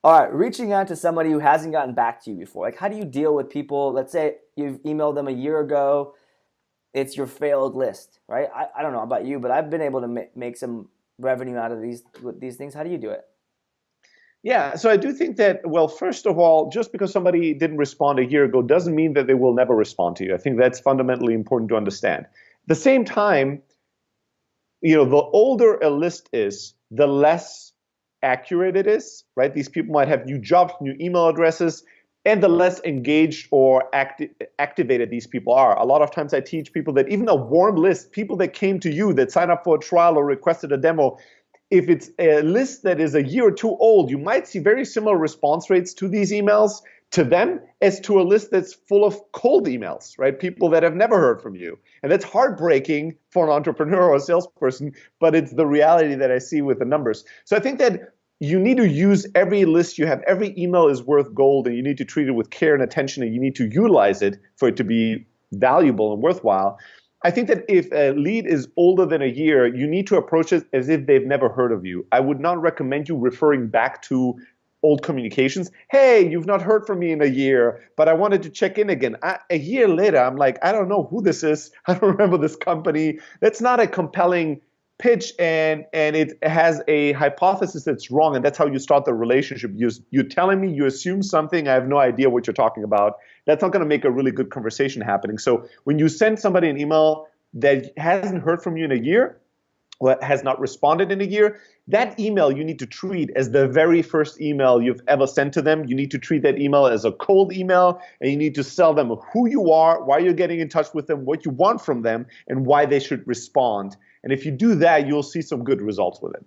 All right, reaching out to somebody who hasn't gotten back to you before. Like, how do you deal with people? Let's say you've emailed them a year ago. It's your failed list, right? I don't know about you, but I've been able to make some revenue out of these things. How do you do it? Yeah, so I do think that, well, first of all, just because somebody didn't respond a year ago doesn't mean that they will never respond to you. I think that's fundamentally important to understand. At the same time, the older a list is, the less accurate it is, right? These people might have new jobs, new email addresses, and the less engaged or activated these people are. A lot of times I teach people that even a warm list, people that came to you, that signed up for a trial or requested a demo, if it's a list that is a year or two old, you might see very similar response rates to these emails to them as to a list that's full of cold emails, right? People that have never heard from you. And that's heartbreaking for an entrepreneur or a salesperson, but it's the reality that I see with the numbers. So I think that you need to use every list you have. Every email is worth gold, and you need to treat it with care and attention, and you need to utilize it for it to be valuable and worthwhile. I think that if a lead is older than a year, you need to approach it as if they've never heard of you. I would not recommend you referring back to old communications. Hey, you've not heard from me in a year, but I wanted to check in again. A year later, I'm like, I don't know who this is. I don't remember this company. That's not a compelling pitch, and it has a hypothesis that's wrong, and that's how you start the relationship. You're telling me you assume something. I have no idea what you're talking about. That's not going to make a really good conversation happening. So when you send somebody an email that hasn't heard from you in a year, or has not responded in a year, that email you need to treat as the very first email you've ever sent to them. You need to treat that email as a cold email, and you need to sell them who you are, why you're getting in touch with them, what you want from them, and why they should respond. And if you do that, you'll see some good results with it.